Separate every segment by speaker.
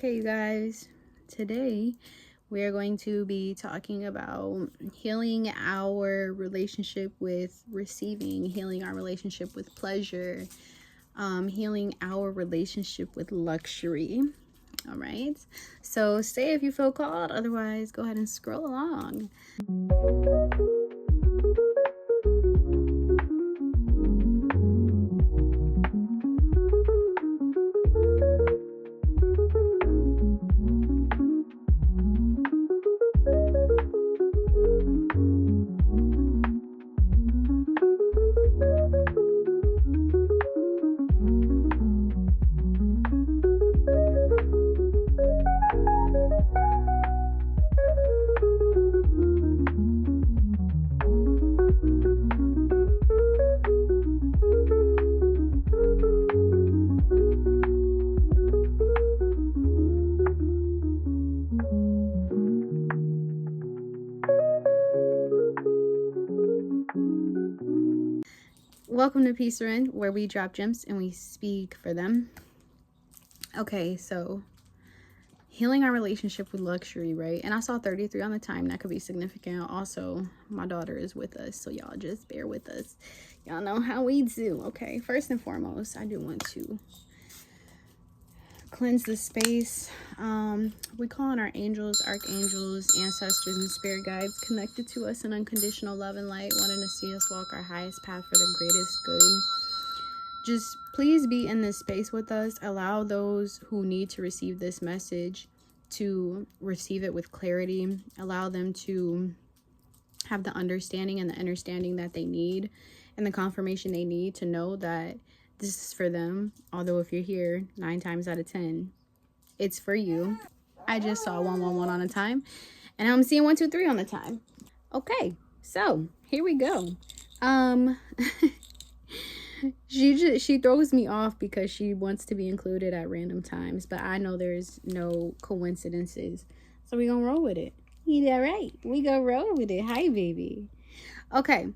Speaker 1: Okay, you guys, today we are going to be talking about healing our relationship with receiving, healing our relationship with pleasure, healing our relationship with luxury. All right, so stay if you feel called, otherwise go ahead and scroll along. Welcome to Peace Rin, where we drop gems and we speak for them. Okay, so healing our relationship with luxury, right? And I saw 33 on the time. That could be significant. Also, my daughter is with us, so y'all just bear with us. Y'all know how we do. Okay, first and foremost, I do want to cleanse the space. We call on our angels, archangels, ancestors, and spirit guides connected to us in unconditional love and light, wanting to see us walk our highest path for the greatest good. Just please be in this space with us. Allow those who need to receive this message to receive it with clarity. Allow them to have the understanding and the understanding that they need and the confirmation they need to know that this is for them. Although if you're here 9 times out of 10, it's for you. I just saw 111 on a time, and I'm seeing 123 on the time. Okay, so here we go. She throws me off because she wants to be included at random times, but I know there's no coincidences, so we gonna roll with it. Yeah, right. We gonna roll with it. Hi, baby. Okay.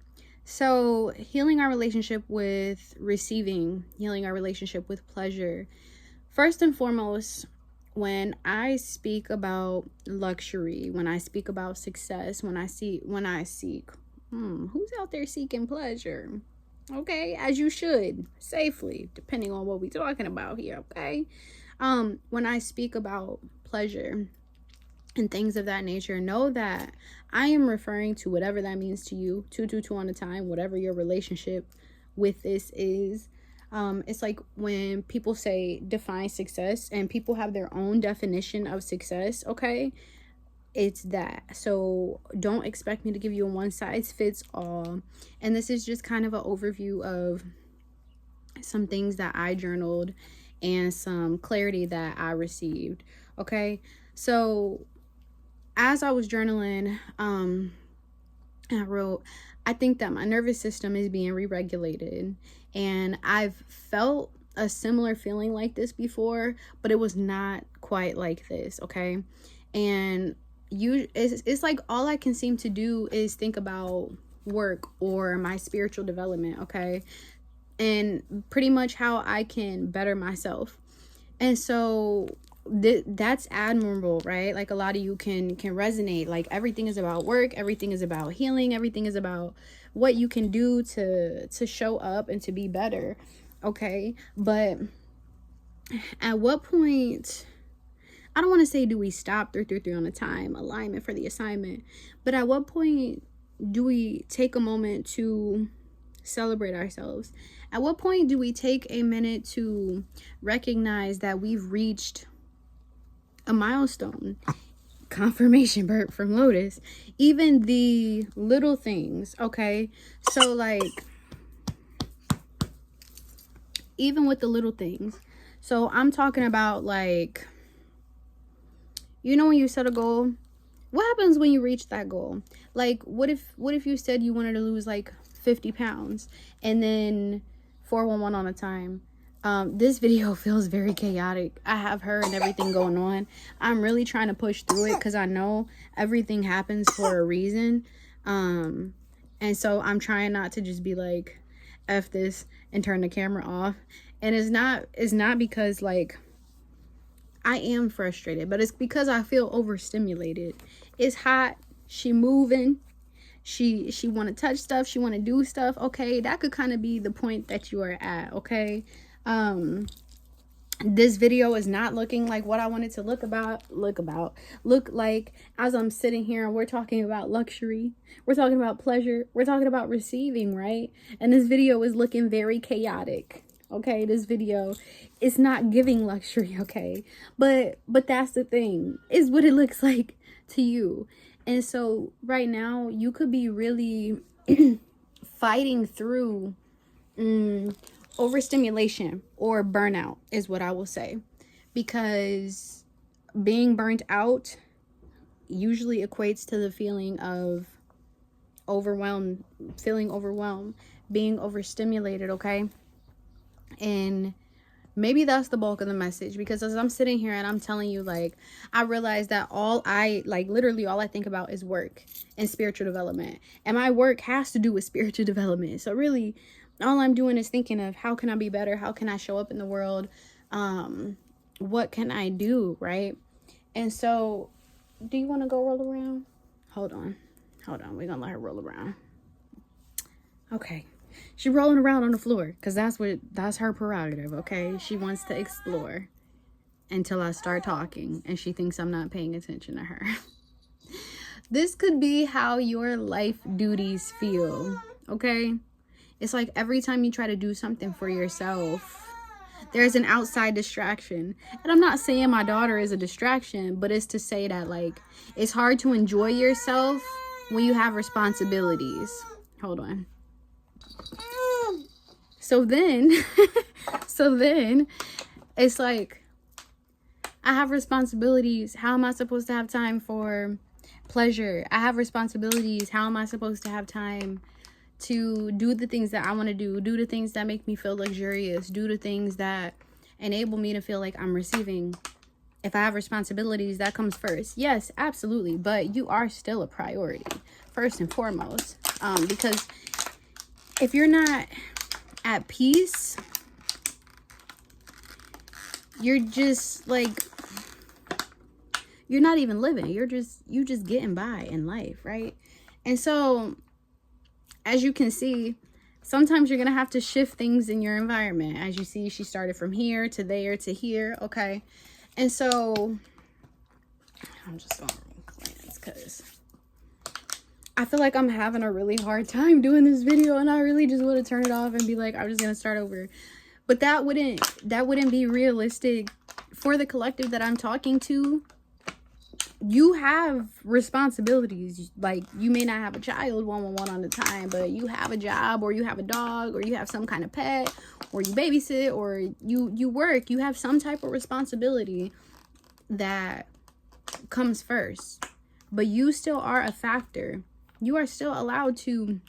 Speaker 1: So healing our relationship with receiving, healing our relationship with pleasure. First and foremost, when I speak about luxury, when I speak about success, when I seek, who's out there seeking pleasure? Okay, as you should, safely, depending on what we're talking about here, okay? When I speak about pleasure and things of that nature, know that I am referring to whatever that means to you, 222 on a time, whatever your relationship with this is. It's like when people say define success, and people have their own definition of success, okay? It's that. So don't expect me to give you a one size fits all. And this is just kind of an overview of some things that I journaled and some clarity that I received, okay? So as I was journaling, I wrote, I think that my nervous system is being re-regulated, and I've felt a similar feeling like this before, but it was not quite like this, okay? And it's like all I can seem to do is think about work or my spiritual development, okay? And pretty much how I can better myself. And so that's admirable, right? Like a lot of you can resonate. Like everything is about work, everything is about healing, everything is about what you can do to show up and to be better, okay? But at what point, I don't want to say do we stop 333 on the time, alignment for the assignment, but at what point do we take a moment to celebrate ourselves? At what point do we take a minute to recognize that we've reached a milestone? Confirmation burp from Lotus. Even the little things, okay? So like, even with the little things. So I'm talking about like, you know, when you set a goal, what happens when you reach that goal? Like, what if you said you wanted to lose like 50 pounds and then 411 on a time? This video feels very chaotic. I have her and everything going on. I'm really trying to push through it because I know everything happens for a reason. And so I'm trying not to just be like, F this and turn the camera off. And it's not because like I am frustrated, but it's because I feel overstimulated. It's hot. She moving. She want to touch stuff. She want to do stuff. Okay, that could kind of be the point that you are at. Okay, this video is not looking like what I wanted to look like as I'm sitting here and we're talking about luxury. We're talking about pleasure. We're talking about receiving, right? And this video is looking very chaotic. Okay, this video is not giving luxury. Okay, but that's the thing, is what it looks like to you. And so right now you could be really fighting through overstimulation or burnout is what I will say, because being burnt out usually equates to the feeling of feeling overwhelmed, being overstimulated. Okay, and maybe that's the bulk of the message, because as I'm sitting here and I'm telling you, like, I realize that literally all I think about is work and spiritual development, and my work has to do with spiritual development. So really all I'm doing is thinking of how can I be better? How can I show up in the world? What can I do? Right? And so, do you want to go roll around? Hold on. We're going to let her roll around. Okay. She's rolling around on the floor because that's her prerogative. Okay. She wants to explore until I start talking and she thinks I'm not paying attention to her. This could be how your life duties feel. Okay. It's like every time you try to do something for yourself, there's an outside distraction. And I'm not saying my daughter is a distraction, but it's to say that, like, it's hard to enjoy yourself when you have responsibilities. Hold on. So then it's like, I have responsibilities. How am I supposed to have time for pleasure? I have responsibilities. How am I supposed to have time to do the things that I want to do the things that make me feel luxurious, do the things that enable me to feel like I'm receiving? If I have responsibilities, that comes first. Yes, absolutely. But you are still a priority, first and foremost. Because if you're not at peace, you're just like, you're not even living. You just getting by in life, right? And so, as you can see, sometimes you're going to have to shift things in your environment. As you see, she started from here to there to here. Okay. And so I'm just going to glance because I feel like I'm having a really hard time doing this video, and I really just want to turn it off and be like, I'm just going to start over. But that wouldn't be realistic for the collective that I'm talking to. You have responsibilities. Like, you may not have a child one-on-one on the time, but you have a job, or you have a dog, or you have some kind of pet, or you babysit, or you work. You have some type of responsibility that comes first, but you still are a factor. You are still allowed to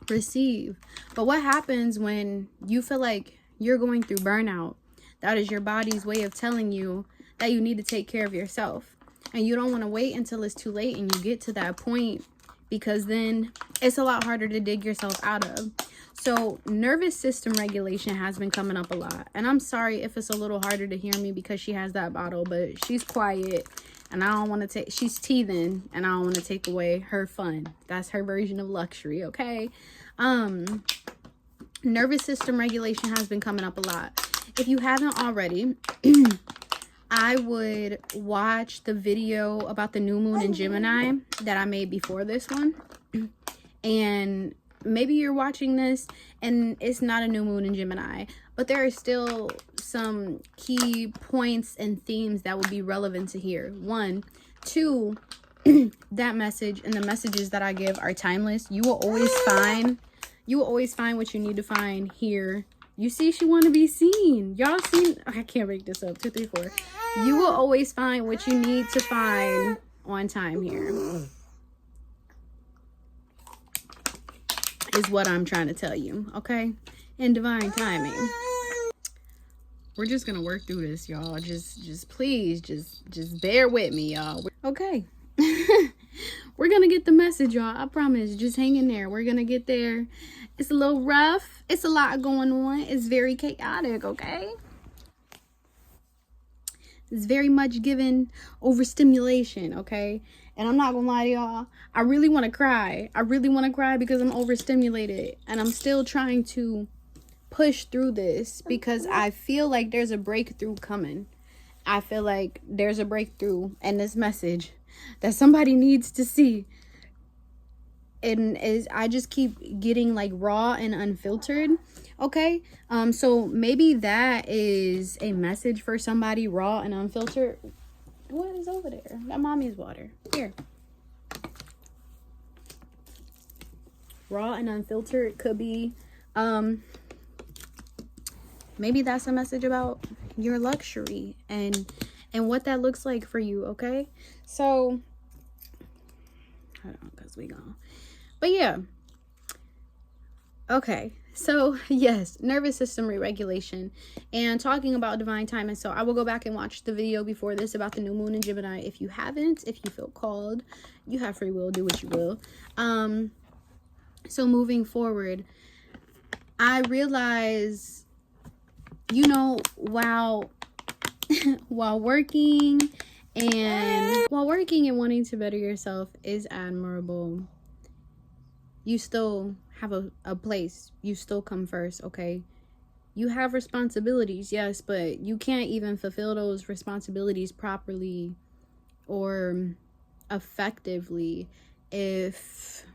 Speaker 1: receive. But what happens when you feel like you're going through burnout? That is your body's way of telling you that you need to take care of yourself. And you don't want to wait until it's too late and you get to that point, because then it's a lot harder to dig yourself out of. So nervous system regulation has been coming up a lot. And I'm sorry if it's a little harder to hear me because she has that bottle, but she's quiet and I don't want to take, she's teething and I don't want to take away her fun. That's her version of luxury, okay? Nervous system regulation has been coming up a lot. If you haven't already, I would watch the video about the new moon in Gemini that I made before this one. And maybe you're watching this and it's not a new moon in Gemini, but there are still some key points and themes that would be relevant to hear. 1, 2, that message and the messages that I give are timeless. You will always find what you need to find here. You see, she want to be seen. Y'all seen? I can't make this up. 2, 3, 4. You will always find what you need to find on time here. Is what I'm trying to tell you, okay? In divine timing. We're just gonna work through this, y'all. Just please, just bear with me, y'all. Okay. We're gonna get the message, y'all. I promise. Just hang in there. We're gonna get there. It's a little rough. It's a lot going on. It's very chaotic, okay? It's very much given overstimulation, okay? And I'm not gonna lie to y'all, I really want to cry. I really want to cry because I'm overstimulated, and I'm still trying to push through this because I feel like there's a breakthrough coming. I feel like there's a breakthrough in this message that somebody needs to see. And is I just keep getting like raw and unfiltered. Okay, so maybe that is a message for somebody, raw and unfiltered. What is over there? That mommy's water. Here. Raw and unfiltered could be, maybe that's a message about your luxury and what that looks like for you. Okay, so hold on, cause we gone. But yeah. Okay. So yes, nervous system re-regulation and talking about divine timing. So I will go back and watch the video before this about the new moon in Gemini. If you haven't, if you feel called, you have free will, do what you will. So moving forward, I realize, you know, while working and wanting to better yourself is admirable, you still have a place. You still come first, okay? You have responsibilities, yes, but you can't even fulfill those responsibilities properly or effectively if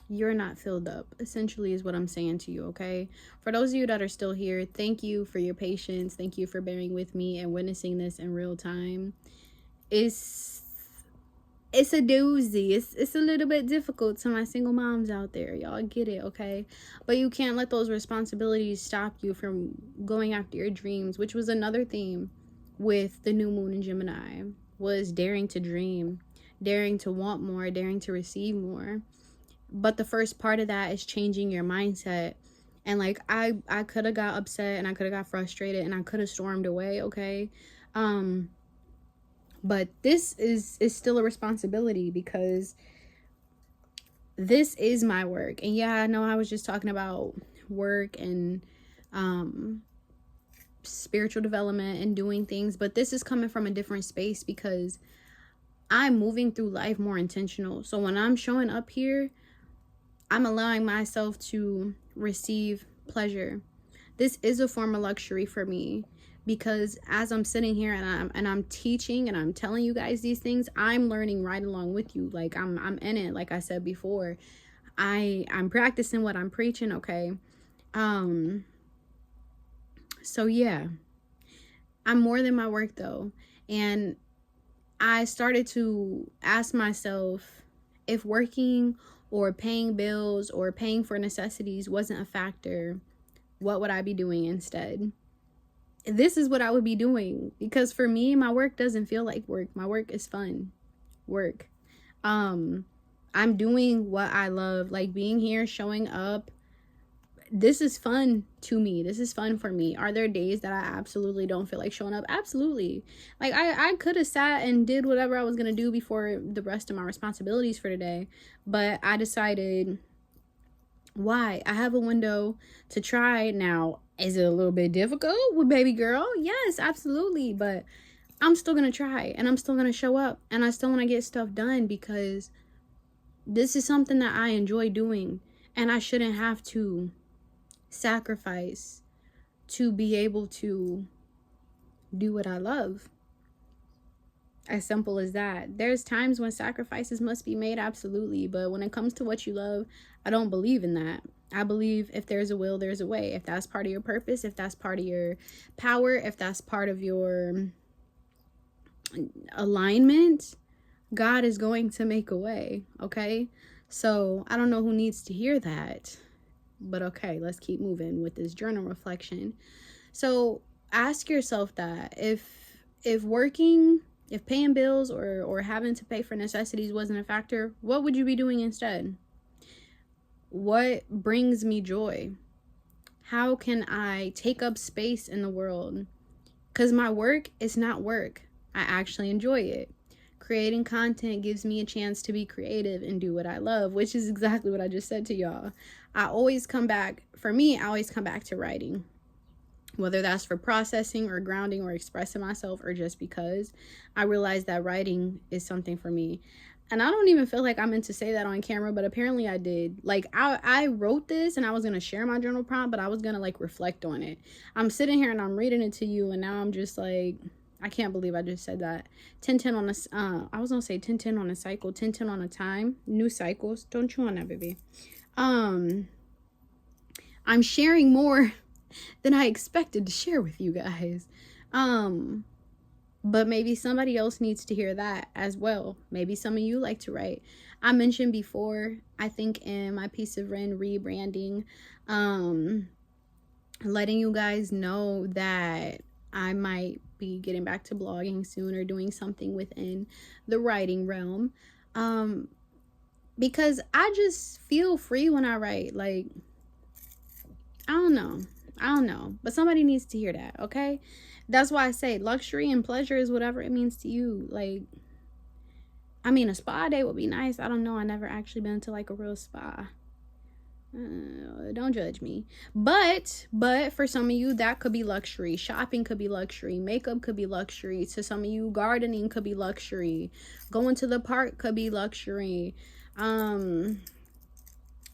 Speaker 1: you're not filled up, essentially, is what I'm saying to you, okay? For those of you that are still here, thank you for your patience. Thank you for bearing with me and witnessing this in real time. It's a doozy. It's a little bit difficult to my single moms out there. Y'all get it, okay? But you can't let those responsibilities stop you from going after your dreams, which was another theme with the new moon in Gemini, was daring to dream, daring to want more, daring to receive more. But the first part of that is changing your mindset. And like I could have got upset and I could have got frustrated and I could have stormed away, okay? But this is still a responsibility because this is my work. And yeah, I know I was just talking about work and spiritual development and doing things, but this is coming from a different space because I'm moving through life more intentional. So when I'm showing up here, I'm allowing myself to receive pleasure. This is a form of luxury for me. Because as I'm sitting here and I'm teaching and I'm telling you guys these things, I'm learning right along with you. Like I'm in it. Like I said before, I'm practicing what I'm preaching. Okay. So yeah, I'm more than my work though. And I started to ask myself, if working or paying bills or paying for necessities wasn't a factor, what would I be doing instead? This is what I would be doing, because for me, my work doesn't feel like work. My work is fun work. I'm doing what I love, like being here, showing up. This is fun to me. This is fun for me. Are there days that I absolutely don't feel like showing up? Absolutely. Like I could have sat and did whatever I was going to do before the rest of my responsibilities for today, but I decided, why? I have a window to try now. Is it a little bit difficult with baby girl? Yes, absolutely. But I'm still going to try and I'm still going to show up and I still want to get stuff done because this is something that I enjoy doing and I shouldn't have to sacrifice to be able to do what I love. As simple as that. There's times when sacrifices must be made, absolutely. But when it comes to what you love, I don't believe in that. I believe if there's a will, there's a way. If that's part of your purpose, if that's part of your power, if that's part of your alignment, God is going to make a way, okay? So I don't know who needs to hear that, but okay, let's keep moving with this journal reflection. So ask yourself that if working, if paying bills or having to pay for necessities wasn't a factor, what would you be doing instead? What brings me joy? How can I take up space in the world? Because my work is not work. I actually enjoy it. Creating content gives me a chance to be creative and do what I love, which is exactly what I just said to y'all. I always come back to writing. whether that's for processing or grounding or expressing myself or just because I realized that writing is something for me. And I don't even feel like I meant to say that on camera, but apparently I did. Like, I wrote this and I was going to share my journal prompt, but I was going to like reflect on it. I'm sitting here and I'm reading it to you, and now I'm just like, I can't believe I just said that. 10-10 on a, I was going to say 10-10 on a cycle, 10-10 on a time, new cycles. Don't chew on that, baby. I'm sharing more than I expected to share with you guys. But maybe somebody else needs to hear that as well. Maybe some of you like to write. I mentioned before, I think in my piece of Ren rebranding, letting you guys know that I might be getting back to blogging soon or doing something within the writing realm. Because I just feel free when I write. Like, I don't know. But somebody needs to hear that, okay? That's why I say luxury and pleasure is whatever it means to you. Like, I mean, a spa day would be nice. I don't know. I never actually been to like a real spa. Don't judge me. But for some of you, that could be luxury. Shopping could be luxury. Makeup could be luxury. To some of you, gardening could be luxury. Going to the park could be luxury. And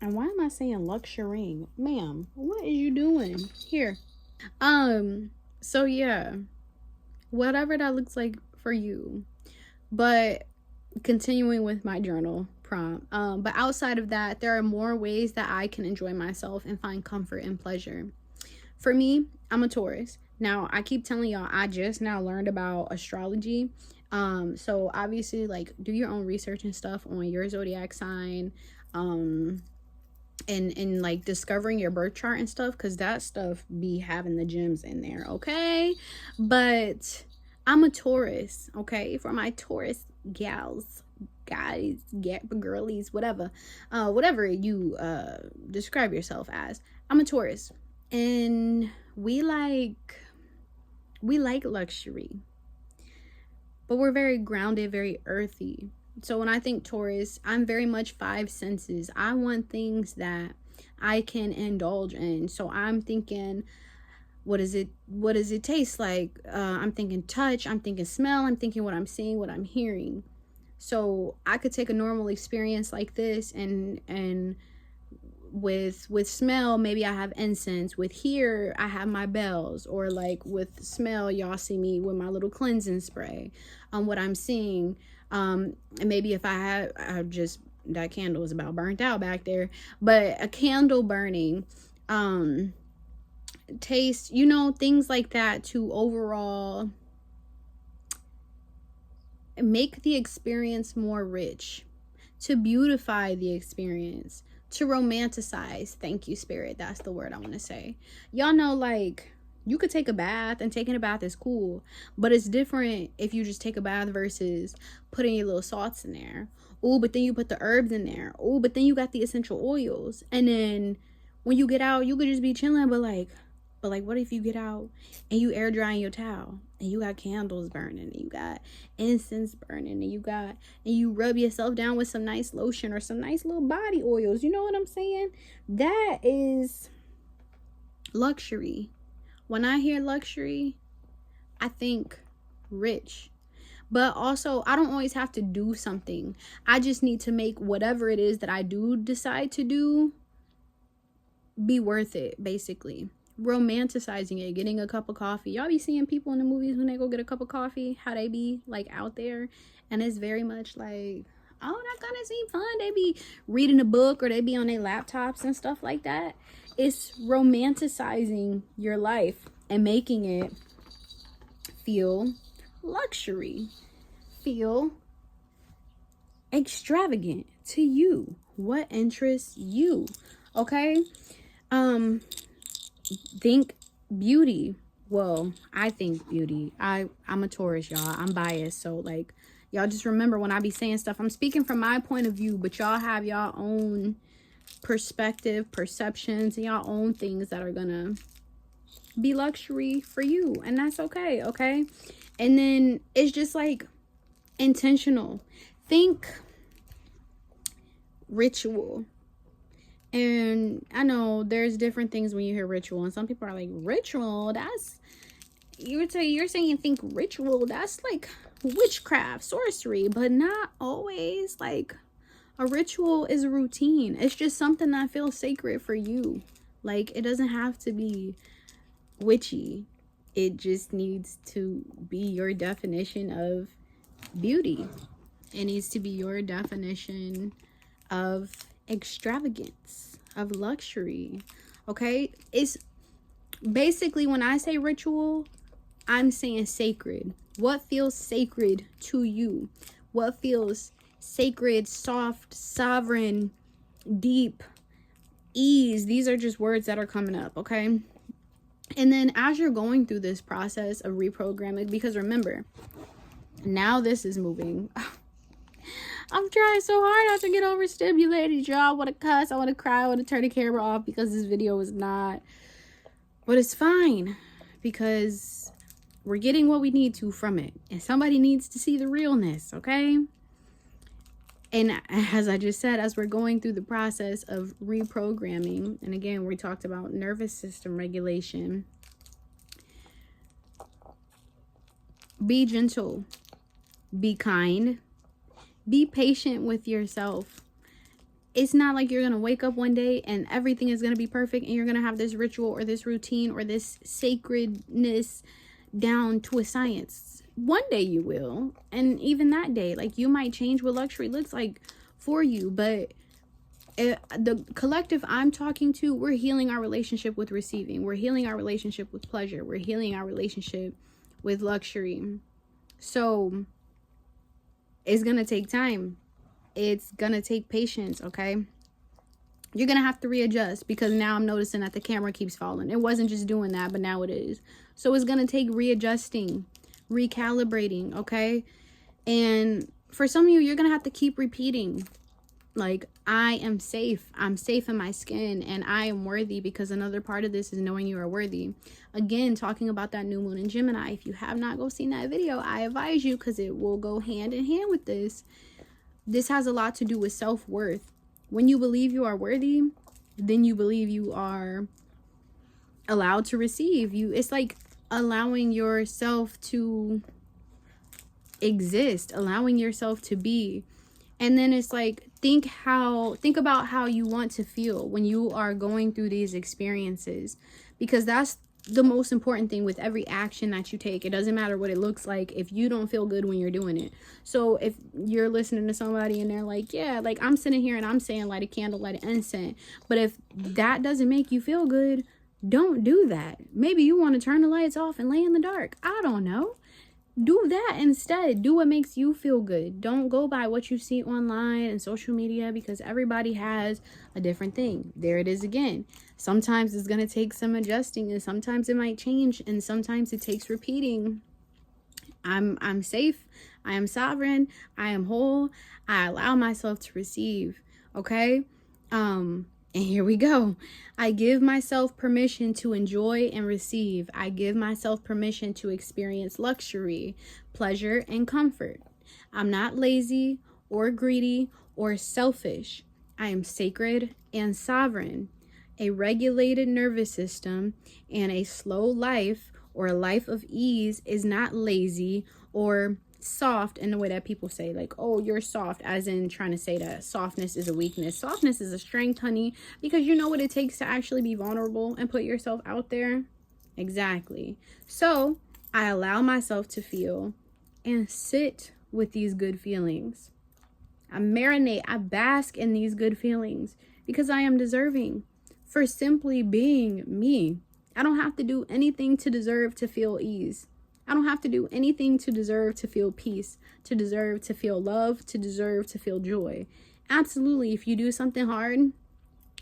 Speaker 1: why am I saying luxury? Ma'am, what is you doing here? So yeah, whatever that looks like for you. But continuing with my journal prompt. But outside of that, there are more ways that I can enjoy myself and find comfort and pleasure. For me, I'm a Taurus. Now, I keep telling y'all, I just now learned about astrology. So obviously, like, do your own research and stuff on your zodiac sign. And like discovering your birth chart and stuff, because that stuff be having the gems in there, okay? But I'm a Taurus, okay? For my Taurus gals, guys, girlies, whatever you describe yourself as, I'm a Taurus, and we like luxury, but we're very grounded, very earthy. So when I think Taurus, I'm very much 5 senses. I want things that I can indulge in. So I'm thinking, what does it taste like? I'm thinking touch, I'm thinking smell, I'm thinking what I'm seeing, what I'm hearing. So I could take a normal experience like this and with smell, maybe I have incense. With hear, I have my bells. Or like with smell, y'all see me with my little cleansing spray. What I'm seeing, and maybe if I just, that candle is about burnt out back there, but a candle burning, taste, things like that, to overall make the experience more rich, to beautify the experience, to romanticize. Thank you, Spirit. That's the word I want to say. Y'all know, like, you could take a bath, and taking a bath is cool, but it's different if you just take a bath versus putting your little salts in there. Oh, but then you put the herbs in there. Oh, but then you got the essential oils. And then when you get out, you could just be chilling, but like, what if you get out and you air drying your towel, and you got candles burning, and you got incense burning, and you rub yourself down with some nice lotion or some nice little body oils. You know what I'm saying? That is luxury. When I hear luxury, I think rich. But also, I don't always have to do something. I just need to make whatever it is that I do decide to do be worth it, basically. Romanticizing it, getting a cup of coffee. Y'all be seeing people in the movies when they go get a cup of coffee, how they be like out there, and it's very much like, oh, that kind of seem fun. They be reading a book, or they be on their laptops and stuff like that. It's romanticizing your life and making it feel luxury, feel extravagant to you. What interests you? Okay. Think beauty. Well, I think beauty. I'm a Taurus, y'all. I'm biased, so like, y'all just remember when I be saying stuff, I'm speaking from my point of view, but y'all have y'all own perspective, perceptions, and y'all own things that are gonna be luxury for you, and that's okay. Okay. And then it's just like intentional. Think ritual. And I know there's different things when you hear ritual, and some people are like, ritual, that's, you're saying think ritual, that's like witchcraft, sorcery, but not always. Like, a ritual is a routine. It's just something that feels sacred for you. Like, it doesn't have to be witchy. It just needs to be your definition of beauty. It needs to be your definition of extravagance, of luxury. Okay? It's basically, when I say ritual, I'm saying sacred. What feels sacred to you? What feels sacred, soft, sovereign, deep, ease? These are just words that are coming up, okay? And then as you're going through this process of reprogramming, because remember, now this is moving. I'm trying so hard not to get overstimulated, y'all. I want to cuss, I want to cry, I want to turn the camera off because this video is not, but it's fine because we're getting what we need to from it, and somebody needs to see the realness, okay? And as I just said, as we're going through the process of reprogramming, and again, we talked about nervous system regulation, be gentle, be kind, be patient with yourself. It's not like you're going to wake up one day and everything is going to be perfect and you're going to have this ritual or this routine or this sacredness down to a science. One day you will, and even that day, like, you might change what luxury looks like for you, but the collective I'm talking to, we're healing our relationship with receiving, we're healing our relationship with pleasure, we're healing our relationship with luxury. So it's gonna take time, it's gonna take patience, okay? You're gonna have to readjust, because now I'm noticing that the camera keeps falling. It wasn't just doing that, but now it is. So it's gonna take readjusting, recalibrating, okay? And for some of you, you're gonna have to keep repeating, like, I am safe, I'm safe in my skin, and I am worthy, because another part of this is knowing you are worthy. Again, talking about that new moon in Gemini. If you have not seen that video, I advise you, because it will go hand in hand with this. This has a lot to do with self-worth. When you believe you are worthy, then you believe you are allowed to receive. It's like allowing yourself to exist, allowing yourself to be. And then it's like, think about how you want to feel when you are going through these experiences, because that's the most important thing with every action that you take. It doesn't matter what it looks like if you don't feel good when you're doing it. So if you're listening to somebody and they're like, yeah, like, I'm sitting here and I'm saying light a candle, light an incense, but if that doesn't make you feel good, don't do that. Maybe you want to turn the lights off and lay in the dark. I don't know. Do that instead. Do what makes you feel good. Don't go by what you see online and social media, because everybody has a different thing. There it is again. Sometimes it's going to take some adjusting, and sometimes it might change, and sometimes it takes repeating. I'm safe. I am sovereign. I am whole. I allow myself to receive. Okay? And here we go. I give myself permission to enjoy and receive. I give myself permission to experience luxury, pleasure, and comfort. I'm not lazy or greedy or selfish. I am sacred and sovereign. A regulated nervous system and a slow life, or a life of ease, is not lazy or soft in the way that people say, like, oh, you're soft, as in trying to say that softness is a weakness. Softness is a strength, honey, because you know what it takes to actually be vulnerable and put yourself out there. Exactly. So I allow myself to feel and sit with these good feelings. I marinate, I bask in these good feelings, because I am deserving for simply being me. I don't have to do anything to deserve to feel ease. I don't have to do anything to deserve to feel peace, to deserve to feel love, to deserve to feel joy. Absolutely, if you do something hard,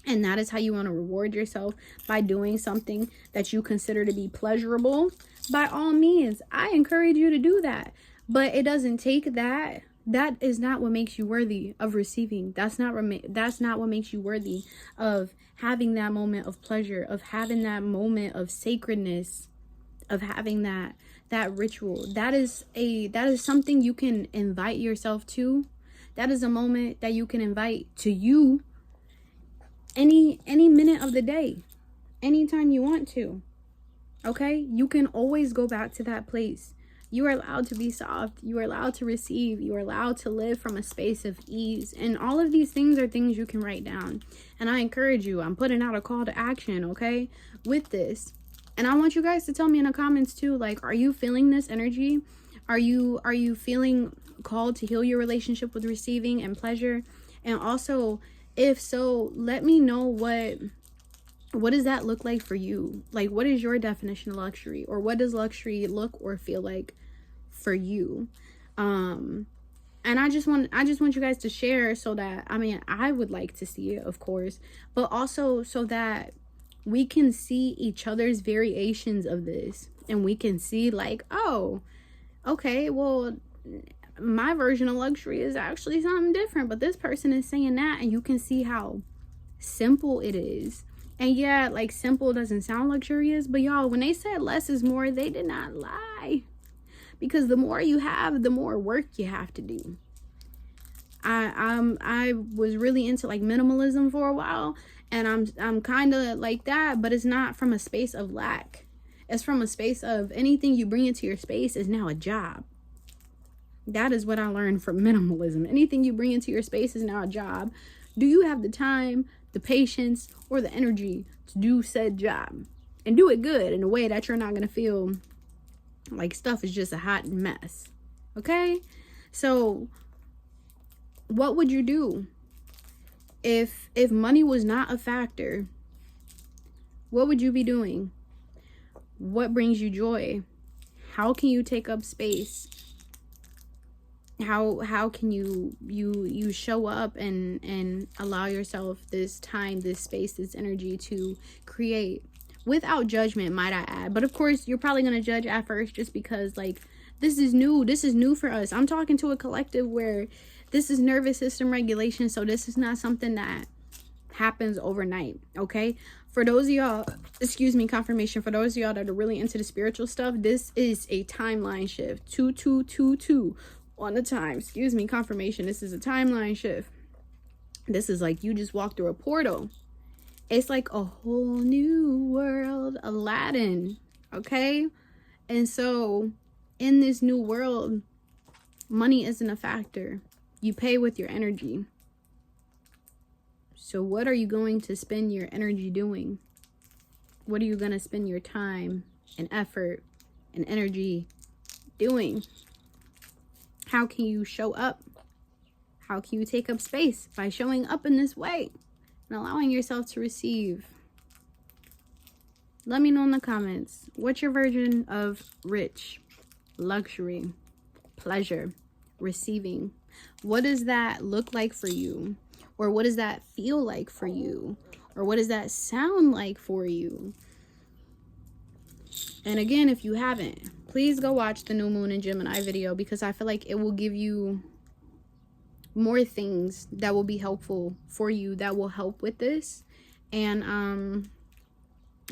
Speaker 1: and that is how you want to reward yourself, by doing something that you consider to be pleasurable, by all means, I encourage you to do that. But it doesn't take that. That is not what makes you worthy of receiving. That's not what makes you worthy of having that moment of pleasure, of having that moment of sacredness, of having that ritual. That is something you can invite yourself to. That is a moment that you can invite to you, any minute of the day, anytime you want to. Okay? You can always go back to that place. You are allowed to be soft. You are allowed to receive. You are allowed to live from a space of ease. And all of these things are things you can write down. And I encourage you. I'm putting out a call to action, okay, with this. And I want you guys to tell me in the comments too, like, are you feeling this energy? Are you feeling called to heal your relationship with receiving and pleasure? And also, if so, let me know what does that look like for you? Like, what is your definition of luxury? Or what does luxury look or feel like for you? And I just want you guys to share, so that, I mean, I would like to see it, of course, but also so that we can see each other's variations of this, and we can see like, oh, okay, well, my version of luxury is actually something different, but this person is saying that, and you can see how simple it is. And yeah, like, simple doesn't sound luxurious, but y'all, when they said less is more, they did not lie. Because the more you have, the more work you have to do. I was really into like minimalism for a while, and I'm kind of like that, but it's not from a space of lack. It's from a space of anything you bring into your space is now a job. That is what I learned from minimalism. Anything you bring into your space is now a job. Do you have the time, the patience, or the energy to do said job? And do it good in a way that you're not going to feel like stuff is just a hot mess. Okay? So, what would you do if money was not a factor? What would you be doing? What brings you joy? How can you take up space? How can you show up and allow yourself this time, this space, this energy to create without judgment, might I add. But of course, you're probably going to judge at first, just because, like, this is new for us. I'm talking to a collective where this is nervous system regulation, so this is not something that happens overnight. Okay, for those of y'all, confirmation, for those of y'all that are really into the spiritual stuff, this is a timeline shift. 2222 on the time, confirmation. This is a timeline shift. This is like you just walked through a portal. It's like a whole new world, Aladdin. Okay, and so in this new world, money isn't a factor. You pay with your energy. So what are you going to spend your energy doing? What are you going to spend your time and effort and energy doing? How can you show up? How can you take up space? By showing up in this way and allowing yourself to receive. Let me know in the comments. What's your version of rich, luxury, pleasure, receiving? What does that look like for you? Or what does that feel like for you? Or what does that sound like for you? And again, if you haven't, please go watch the new moon in Gemini video, because I feel like it will give you more things that will be helpful for you, that will help with this. And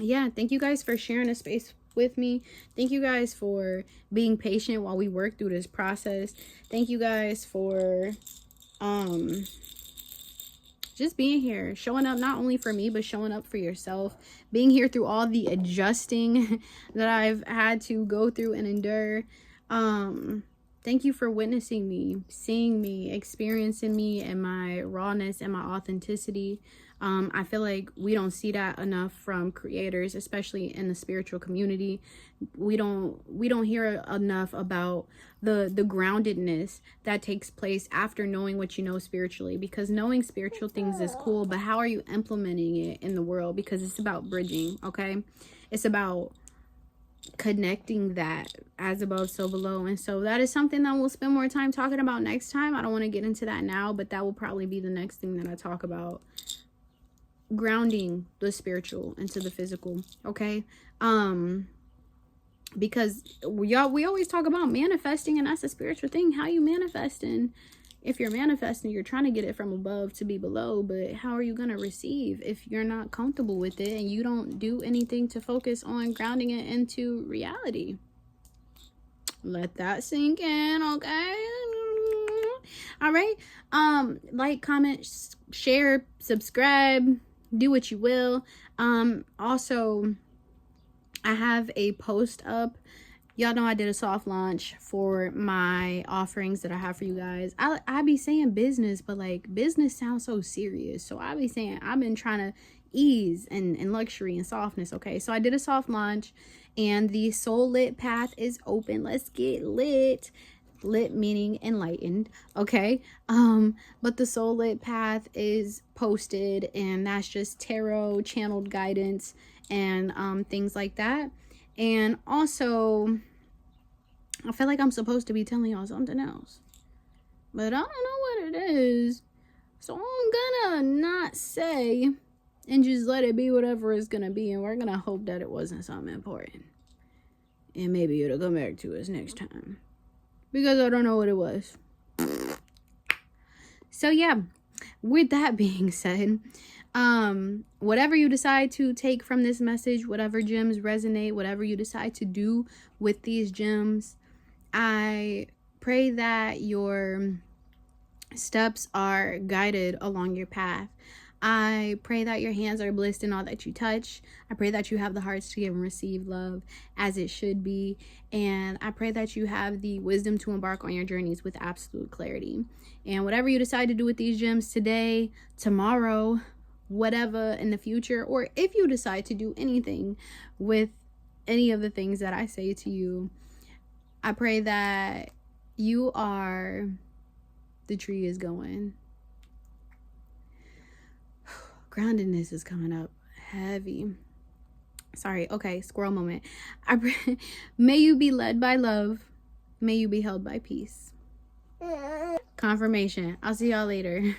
Speaker 1: yeah, thank you guys for sharing a space with me. Thank you guys for being patient while we work through this process. Thank you guys for just being here, showing up not only for me, but showing up for yourself, being here through all the adjusting that I've had to go through and endure. Thank you for witnessing me, seeing me, experiencing me and my rawness and my authenticity. I feel like we don't see that enough from creators, especially in the spiritual community. We don't hear enough about the groundedness that takes place after knowing what you know spiritually, because knowing spiritual things is cool, but how are you implementing it in the world? Because it's about bridging, okay? It's about connecting that as above, so below. And so that is something that we'll spend more time talking about next time. I don't want to get into that now, but that will probably be the next thing that I talk about. Grounding the spiritual into the physical, okay? Because we always talk about manifesting, and that's a spiritual thing. How you manifesting? If you're manifesting, you're trying to get it from above to be below, but how are you going to receive if you're not comfortable with it and you don't do anything to focus on grounding it into reality? Let that sink in, okay? All right. Like, comment, share, subscribe. do what you will. Also, I have a post up. Y'all know I did a soft launch for my offerings that I have for you guys. I be saying business, but like business sounds so serious. So I be saying I've been trying to ease and luxury and softness. Okay, so I did a soft launch and the soul lit path is open. Let's get lit. Lit meaning enlightened. Okay. But the soul lit path is posted, and that's just tarot channeled guidance and things like that. And also, I feel like I'm supposed to be telling y'all something else, but I don't know what it is. So I'm gonna not say and just let it be whatever it's gonna be. And we're gonna hope that it wasn't something important. And maybe it'll come back to us next time, because I don't know what it was. So yeah, with that being said, whatever you decide to take from this message, whatever gems resonate, whatever you decide to do with these gems, I pray that your steps are guided along your path. I pray that your hands are blessed in all that you touch. I pray that you have the hearts to give and receive love as it should be. And I pray that you have the wisdom to embark on your journeys with absolute clarity. And whatever you decide to do with these gems today, tomorrow, whatever in the future, or if you decide to do anything with any of the things that I say to you, I pray that you are the tree is going. Groundedness is coming up heavy. Sorry. Okay, squirrel moment. May you be led by love. May you be held by peace. Confirmation. I'll see y'all later.